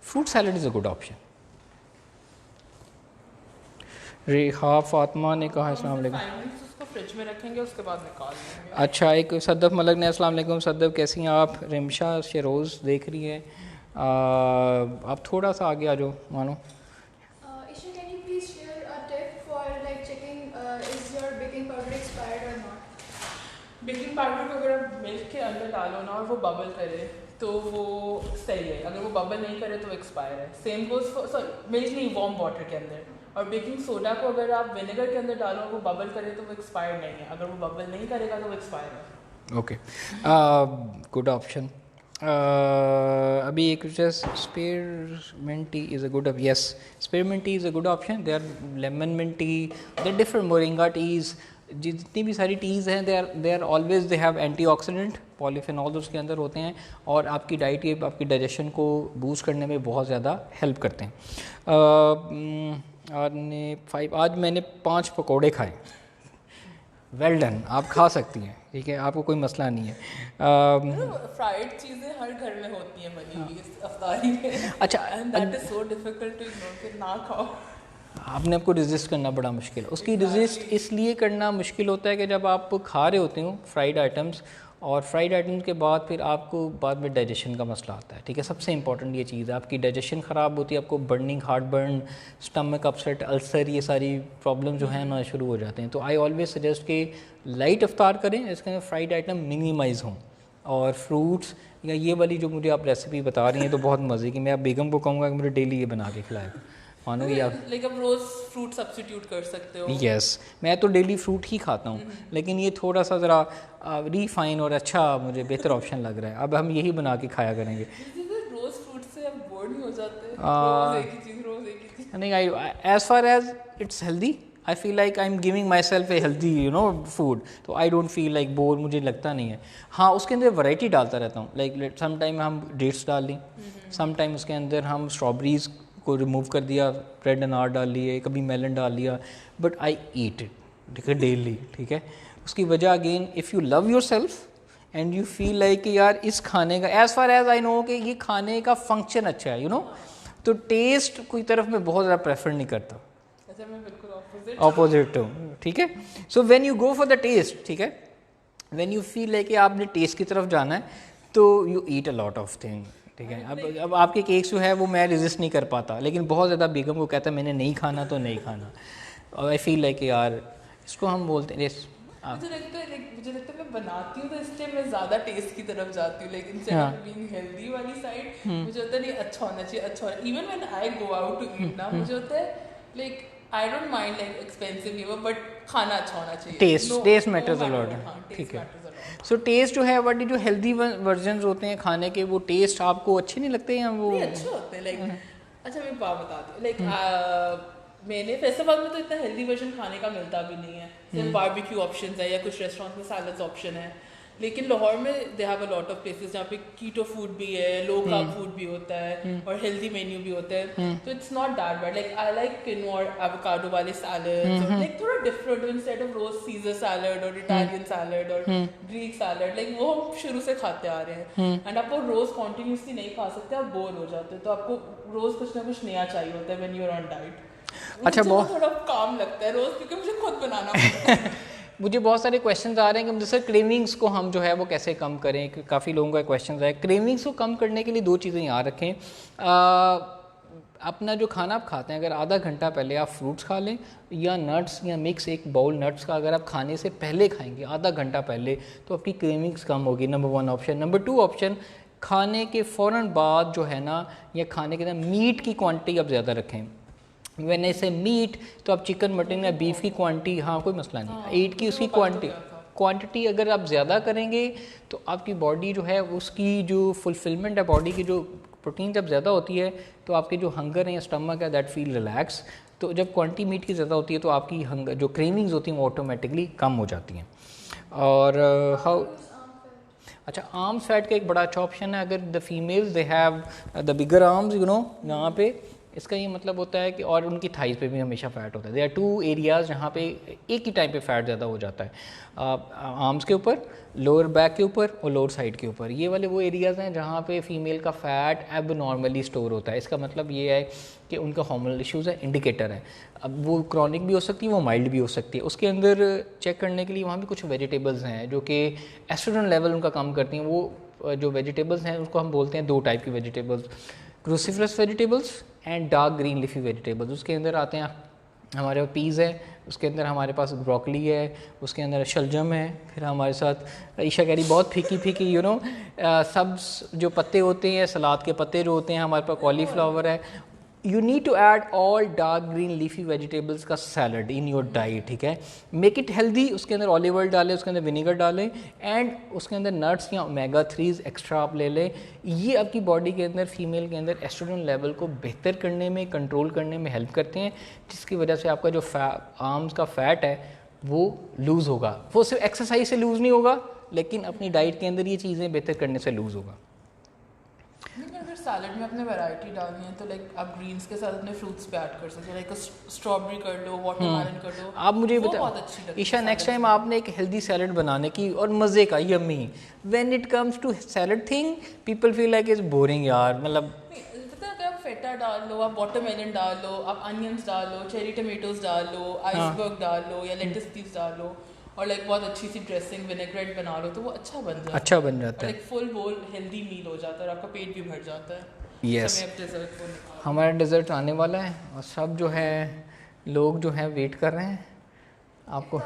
fruit salad is a good option. Reha Fatima ने कहा अस्सलाम वालेकुम। उसको फ्रिज में रखेंगे, उसके बाद निकाल लेंगे। अच्छा, एक सदफ मलक ने अस्सलाम वालेकुम सदफ कैसी हैं आप? रिमशा शेरोज़ देख रही हैं। आप थोड़ा सा आगे आ जाओ मानो। Isha, can you please share a tip for like checking is your baking powder expired or not? Baking powder को अगर आप मिल्क के अंदर डालो ना और वो बबल करे तो वो सही है, अगर वो बबल नहीं करे तो एक्सपायर है। Same goes for, sorry milk नहीं, वार्म वाटर के अंदर। और बेकिंग सोडा को अगर आप विनेगर के अंदर डालो और वो बबल करे तो वो एक्सपायर नहीं है, अगर वो बबल नहीं करेगा तो वो एक्सपायर है। Okay, good option. अभी एक spearmint tea is a good, yes spearmint tea is a good option. They are lemon mint tea, they different moringa teas, जितनी भी सारी टीज़ हैं they are always they have antioxidant, polyphenol उसके अंदर होते हैं, और आपकी डाइट ये आपकी डाइजेशन को बूस्ट करने में बहुत ज़्यादा हेल्प करते हैं। आज मैंने 5 पकोड़े खाए। वेल डन, आप खा सकती हैं, ठीक है, आपको कोई मसला नहीं है। फ्राइड चीज़ें हर घर में होती हैं बनी हुई इस अफ्तारी में। अच्छा, and that is so difficult to ignore कि ना खाओ। आपने आपको रेजिस्ट करना बड़ा मुश्किल है। उसकी रेजिस्ट इसलिए करना मुश्किल होता है कि जब आप खा रहे होते हो फ्राइड आइटम्स, और फ्राइड आइटम्स के बाद फिर आपको बाद में डाइजेशन का मसला आता है, ठीक है। सबसे इंपॉर्टेंट ये चीज़ है, आपकी डाइजेशन ख़राब होती है, आपको burning, heart burn, stomach upset, ulcer, ये सारी प्रॉब्लम जो है ना शुरू हो जाते हैं। तो आई ऑलवेज सजेस्ट कि लाइट अफ्तार करें, इसके अंदर फ्राइड आइटम मिनिमाइज़ हों, और फ्रूट्स, या ये वाली जो मुझे आप रेसिपी बता रही हैं तो बहुत मज़े की, मैं आप बेगम को कहूँगा कि मुझे डेली ये बना के खिलाए, मानोगे आप? लाइक आप रोज़ फ्रूट सब्स्टिट्यूट कर सकते हो। यस, मैं तो डेली फ्रूट ही खाता हूँ, लेकिन ये थोड़ा सा ज़रा रीफाइन और अच्छा मुझे बेहतर ऑप्शन लग रहा है। अब हम यही बना के खाया करेंगे। रोज़ फ्रूट से आप बोर नहीं हो जाते? रोज़ एक ही चीज़, रोज़ एक ही चीज़। नहीं, I as far as it's healthy, I feel like I am giving myself a healthy food, तो I don't feel like bore, मुझे लगता नहीं है। हाँ, उसके अंदर वैरायटी डालता रहता हूँ, लाइक सम टाइम हम डेट्स डाल ली, सम टाइम उसके अंदर हम स्ट्रॉबेरीज़ को रिमूव कर दिया, रेड अनार डाल लिए, कभी मेलन डाल लिया, बट आई ईट इट, ठीक है, डेली, ठीक है। उसकी वजह again, if you love yourself and you feel like कि यार इस खाने का, as far as I know कि ये खाने का फंक्शन अच्छा है, तो टेस्ट कोई तरफ मैं बहुत ज़्यादा प्रेफर नहीं करता। अच्छा, मैं बिल्कुल ऑपोजिट हूँ, ठीक है। So when you go for the test, ठीक है, व्हेन यू फील लाइक कि आपने टेस्ट की तरफ जाना है, तो you eat a lot of thing, ठीक है। अब आपके केक्स जो है वो मैं रेजिस्ट नहीं कर पाता, लेकिन बहुत ज़्यादा बेगम को कहता है मैंने नहीं खाना तो नहीं खाना, और आई फील लाइक यार इसको हम बोलते हैं। मुझे लगता है मैं बनाती हूँ तो इसलिए मैं ज़्यादा टेस्ट की तरफ जाती हूँ, लेकिन इंस्टेड ऑफ बीइंग हेल्दी वाली साइड मुझे होता है नहीं अच्छा होना चाहिए, अच्छा होना। Even when I go out to eat ना, मुझे होता है like I don't mind like expensive, but खाना अच्छा होना चाहिए। टेस्ट मैटर्स अ लॉट, ठीक है। सो टेस्ट जो है व्हाट जो हेल्दी वर्जन्स होते हैं खाने के, वो टेस्ट आपको अच्छे नहीं लगते हैं? वो अच्छे होते हैं, लाइक अच्छा मैं बात बताती हूँ, लाइक मैंने फैसलाबाद में तो इतना हेल्दी वर्जन खाने का मिलता भी नहीं है, सिर्फ बारबेक्यू ऑप्शंस है या कुछ रेस्टोरेंट में सैलड्स ऑप्शन है, लेकिन लाहौर में they have a lot of places जहाँ पे कीटो फूड भी है, लो कार्ब फूड भी होता है और हेल्दी मेन्यू भी होता है, तो it's not that bad. Like I like quinoa avocado वाले सैलड्स, और लाइक थोड़ा डिफरेंट इंस्टेड ऑफ रोज सीजर सैलड और इटालियन सैलड और ग्रीक सैलड, लाइक वो हम शुरू से खाते आ रहे हैं. एंड आप वो रोज कॉन्टिन्यूसली नहीं खा सकते, आप बोर हो जाते हैं, तो आपको रोज कुछ ना कुछ नया चाहिए होता है when you are on diet. अच्छा, बहुत थोड़ा काम लगता है रोज, क्योंकि मुझे खुद बनाना पड़ता है. मुझे बहुत सारे क्वेश्चंस आ रहे हैं कि सर क्रेविंग्स को हम जो है वो कैसे कम करें. काफ़ी लोगों का क्वेश्चन है. क्रेविंग्स को कम करने के लिए दो चीज़ें याद रखें. अपना जो खाना आप खाते हैं, अगर आधा घंटा पहले आप फ्रूट्स खा लें या नट्स या मिक्स एक बाउल नट्स का अगर आप खाने से पहले खाएंगे आधा घंटा पहले, तो आपकी क्रेविंग्स कम होगी. Number 1 option. नंबर 2 ऑप्शन, खाने के फ़ौरन बाद जो है ना, या खाने के अंदर मीट की क्वांटिटी आप ज़्यादा रखें. व्हेन आई से मीट, तो आप चिकन मटन या बीफ की क्वांटिटी, हाँ कोई मसला नहीं, ईट की उसकी क्वांटिटी अगर आप ज़्यादा करेंगे तो आपकी बॉडी जो है उसकी जो फुलफिलमेंट है, बॉडी की जो प्रोटीन जब ज़्यादा होती है तो आपके जो हंगर है या स्टमक है दैट फील रिलैक्स. तो जब क्वांटिटी मीट की ज़्यादा होती है तो आपकी हंगर जो क्रेविंग्स होती हैं वो ऑटोमेटिकली कम हो जाती हैं. और हाउ अच्छा, आर्म्स फैट का एक बड़ा अच्छा ऑप्शन है. अगर the females they have the bigger arms, you know, यहाँ पे इसका ये मतलब होता है कि, और उनकी थाइस पे भी हमेशा फ़ैट होता है. देयर आर 2 एरियाज़ जहाँ पे एक ही टाइम पे फ़ैट ज़्यादा हो जाता है. आर्म्स के ऊपर, लोअर बैक के ऊपर और लोअर साइड के ऊपर. ये वाले वो एरियाज़ हैं जहाँ पे फ़ीमेल का फ़ैट एब नॉर्मली स्टोर होता है. इसका मतलब ये है कि उनका हार्मोनल इश्यूज़ है, इंडिकेटर है. अब वो क्रॉनिक भी हो सकती है, वो माइल्ड भी हो सकती है. उसके अंदर चेक करने के लिए वहाँ भी कुछ वेजिटेबल्स हैं जो कि एस्ट्रोजन लेवल उनका कम करती हैं. वो जो वेजिटेबल्स हैं उसको हम बोलते हैं 2 टाइप की vegetables, cruciferous vegetables and dark green leafy vegetables. उसके अंदर आते हैं हमारे पीज़ है, उसके अंदर हमारे पास ब्रोकली है, उसके अंदर शलजम है, फिर हमारे साथ ईशा कह रही बहुत फीकी फीकी यू नो सब्ज़ जो पत्ते होते हैं, सलाद के पत्ते जो होते हैं, हमारे पास कॉलीफ्लावर है. You need to add all dark green leafy vegetables का सैलड इन योर डाइट. ठीक है, मेक इट हेल्दी. उसके अंदर ऑलिव ऑयल डालें, उसके अंदर विनीगर डालें एंड उसके अंदर नट्स या ओमेगा 3 एक्स्ट्रा आप ले लें. ये आपकी बॉडी के अंदर, फीमेल के अंदर एस्ट्रोजन लेवल को बेहतर करने में, कंट्रोल करने में हेल्प करते हैं, जिसकी वजह से आपका जो आर्म्स का फ़ैट है वो लूज़ होगा. वो सिर्फ एक्सरसाइज से लूज़ नहीं होगा, लेकिन अपनी डाइट के अंदर ये चीज़ें बेहतर करने से लूज़ होगा. अगर सैलड में अपने वैरायटी डालनी है तो लाइक आप ग्रीन्स के साथ अपने फ्रूट्स पे ऐड कर सकते हैं. लाइक स्ट्रॉबेरी कर लो, वाटरमेलन कर लो. आप मुझे बताओ ईशा, नेक्स्ट टाइम आपने एक हेल्दी सैलड बनाने की, और मज़े का, yummy. When it comes to salad thing people feel like it's boring यार. मतलब अगर आप फेटा डाल लो, आप वाटरमेलन डाल लो, आप अनियंस डाल लो, चेरी टमेटोज डाल लो, आइसबर्ग डाल लो या लेटस लीव्स डाल लो, और लाइक बहुत अच्छी सी ड्रेसिंग विनेग्रेट बना लो, तो वो अच्छा बन जाता है. Like full bowl healthy meal हो जाता है और आपका पेट भी भर जाता है. यस, हमारा डेजर्ट आने वाला है और सब जो है लोग जो है वेट कर रहे हैं आपको.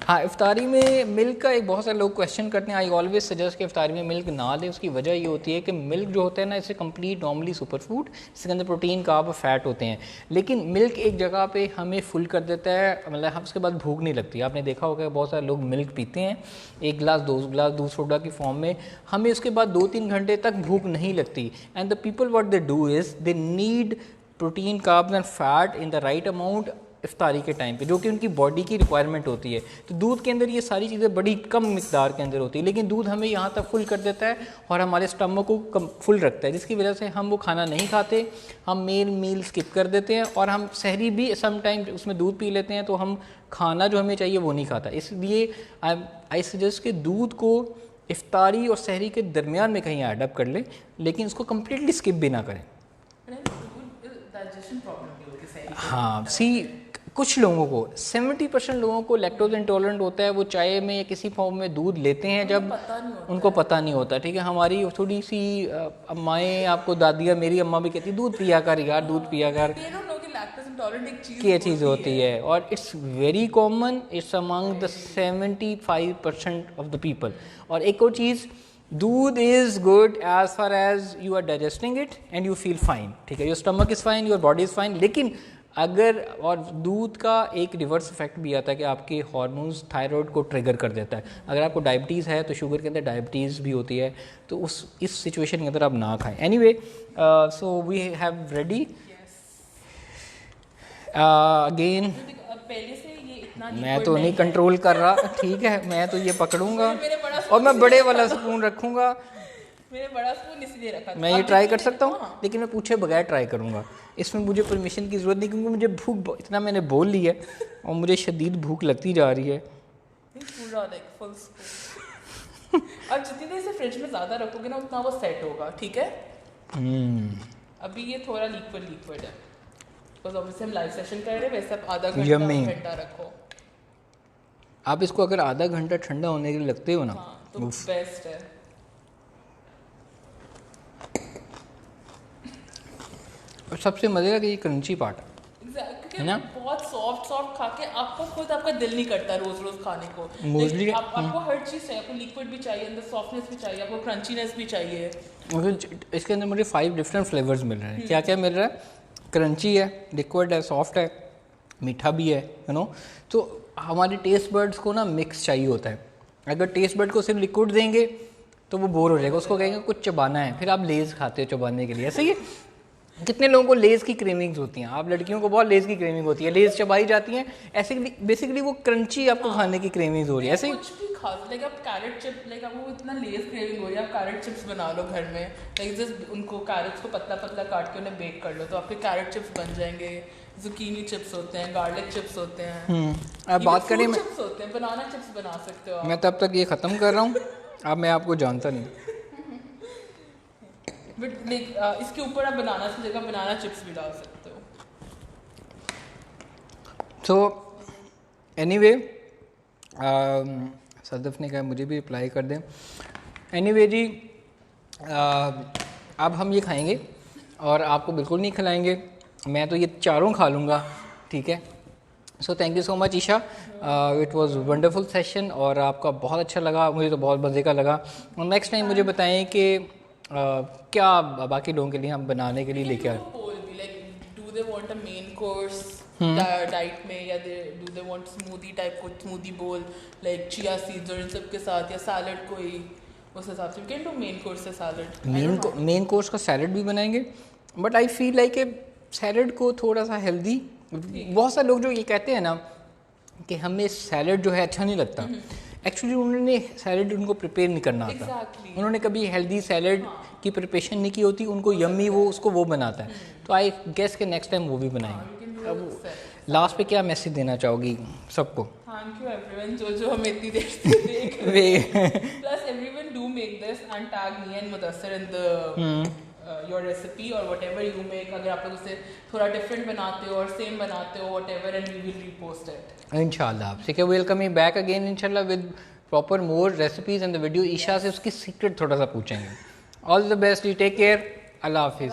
हाँ, इफ्तारी में मिल्क का एक बहुत सारे लोग क्वेश्चन करते हैं. आई ऑलवेज सजेस्ट कि इफ्तारी में मिल्क ना लें. उसकी वजह ये होती है कि मिल्क जो होता है ना, इसे कंप्लीट नॉर्मली सुपर फूड, इसके अंदर प्रोटीन, कार्ब और फैट होते हैं, लेकिन मिल्क एक जगह पे हमें फुल कर देता है. मतलब हम उसके बाद भूख नहीं लगती. आपने देखा होगा बहुत सारे लोग मिल्क पीते हैं, 1 गिलास 2 गिलास दूध सोडा की फॉर्म में, हमें उसके बाद 2-3 घंटे तक भूख नहीं लगती. And the people what they do is they need protein, carbs and fat in the right amount इफ्तारी के टाइम पे, जो कि उनकी बॉडी की रिक्वायरमेंट होती है. तो दूध के अंदर ये सारी चीज़ें बड़ी कम मिकदार के अंदर होती है, लेकिन दूध हमें यहाँ तक फुल कर देता है और हमारे स्टमक को फुल रखता है, जिसकी वजह से हम वो खाना नहीं खाते, हम मेन मील स्किप कर देते हैं और हम सहरी भी समटाइम उसमें दूध पी लेते हैं, तो हम खाना जो हमें चाहिए वो नहीं खाता. इसलिए आई सजेस्ट कि दूध को इफ्तारी और सहरी के दरमियान में कहीं एडअप कर लें, लेकिन उसको कम्प्लीटली स्किप भी ना करें. हाँ, कुछ लोगों को 70% लोगों को लैक्टोज इंटॉलरेंट होता है. वो चाय में या किसी फॉर्म में दूध लेते हैं जब उनको पता नहीं होता. ठीक है, हमारी थोड़ी सी अम्माएँ, आपको दादियाँ, मेरी अम्मा भी कहती दूध पिया कर यार, दूध पिया कर, क्या चीज़ होती है. और it's very common, it's among the 75% of the people. और एक और चीज़, दूध is good as far as you are digesting it and you feel fine. ठीक है, your stomach is fine, your body is fine. लेकिन अगर, और दूध का एक रिवर्स इफेक्ट भी आता है कि आपके हार्मोन्स थायराइड को ट्रिगर कर देता है. अगर आपको डायबिटीज़ है तो शुगर के अंदर डायबिटीज़ भी होती है, तो इस सिचुएशन के अंदर आप ना खाएं. Anyway, so we have ready again. पहले से ये इतना मैं liquid तो नहीं है। कंट्रोल कर रहा, ठीक है, मैं तो ये पकड़ूंगा मेरे बड़ा और मैं बड़े वाला स्पून रखूंगा। मैंने बड़ा स्पून इसलिए रखा था। मैं ये अब ट्राई कर देखिए, सकता हूँ, हाँ। लेकिन मैं पूछे बगैर ट्राई करूँगा। इसमें मुझे परमिशन की ज़रूरत नहीं, क्योंकि मुझे इतना मैंने बोल लिया है और मुझे शदीद भूख लगती जा रही है। पूरा लाइक फुल स्पून। अब जितनी देर से फ्रिज में ज़्यादा रखोगे ना उतना वो सेट होगा, ठीक है। अभी ये थोड़ा लिक्विड है, बिकॉज ऑब्वियसली हम लाइव सेशन कर रहे हैं, वैसे आप आधा Yummy. घंटा रखो। आप इसको अगर आधा घंटा ठंडा होने के लिए लगते हो ना, हाँ तो बेस्ट है। और सबसे मज़े का ये क्रंची पार्ट है। क्योंकि बहुत सॉफ्ट खा के आपको खुद आपका दिल नहीं करता रोज खाने को। Mostly आपको हर चीज़ चाहिए, आपको लिक्विड भी चाहिए, अंदर सॉफ्टनेस भी चाहिए, आपको क्रंचीनेस भी चाहिए। इसके अंदर मुझे 5 डिफरेंट फ्लेवर्स मिल रहे हैं। क्या क्या मिल रहा है? क्रंची है, लिक्विड है, सॉफ्ट है, मीठा भी है, यू नो। तो हमारे टेस्ट बर्ड्स को ना मिक्स चाहिए होता है। अगर टेस्ट बर्ड को सिर्फ लिक्विड देंगे तो वो बोर हो जाएगा, उसको कहेंगे कुछ चबाना है, फिर आप लेज़ खाते हो चबाने के लिए। ऐसे ही कितने लोगों को लेज़ की क्रेविंग्स होती हैं, आप लड़कियों को बहुत लेज़ की क्रेविंग होती है, लेज़ चबाई जाती हैं, ऐसे बेसिकली वो क्रंची आपको खाने की क्रेविंग्स हो रही है। ऐसे ही कुछ भी खा, लाइक आप कैरेट चिप, लाइक आपको इतना लेस क्रेविंग हो रही है, आप कैरेट चिप्स बना लो घर में। लाइक जस्ट उनको कैरेट्स को पतला पतला काट के उन्हें बेक कर लो तो आपके कैरेट चिप्स बन जाएंगे। जुकीनी चिप्स होते हैं, गार्लिक चिप्स होते हैं, अब बात करें, चिप्स होते हैं, बनाना चिप्स बना सकते हो आप। मैं तब तक ये ख़त्म कर रहा हूँ, अब मैं आपको जानता नहीं। बट लाइक इसके ऊपर आप बनाना की जगह बनाना चिप्स भी डाल सकते हो। तो एनीवे सदफ ने कहा मुझे भी अप्लाई कर दें। एनीवे जी, अब हम ये खाएंगे और आपको बिल्कुल नहीं खिलाएंगे, मैं तो ये चारों खा लूँगा, ठीक है। So thank you so much Isha, it was wonderful session और आपका बहुत अच्छा लगा, मुझे तो बहुत मज़े का लगा। और नेक्स्ट टाइम मुझे बताएं कि क्या बाकी लोगों के लिए हम बनाने के लिए लेके आए। पोल भी like do they want a main course diet में, या do they want smoothie type, कुछ स्मूदी बोल लाइक चिया सीड्स और इन सब के साथ, या सैलड कोई, उस हिसाब से we can do main course से सैलड। मेन कोर्स का सैलड भी बनाएंगे, but I feel like a salad को थोड़ा सा हेल्दी। बहुत सारे लोग जो ये कहते हैं ना कि हमें सैलड जो है अच्छा नहीं लगता, एक्चुअली उन्होंने सैलड उनको प्रिपेयर नहीं करना आता। Exactly. उन्होंने कभी हेल्दी सैलड की प्रिपरेशन नहीं की होती, उनको यम्मी वो बनाता है। तो आई गेस के नेक्स्ट टाइम वो भी बनाएंगे। अब लास्ट पे क्या मैसेज देना चाहोगी सबको? थैंक यू एवरीवन जो हमें इतनी देर से देख रहे हैं। Plus everyone do make this and tag me and Mudassir in the your recipe और व्हाटएवर यू मेक। अगर आप लोग उसे थोड़ा डिफरेंट बनाते हो और सेम बनाते हो whatever, and we will repost it इंशाल्लाह। ठीक है, वेल कमिंग बैक अगेन इंशाल्लाह with proper more recipes and the video. Isha से उसकी सीक्रेट थोड़ा सा पूछेंगे। All the best, you take care, अल्लाह हाफिज़।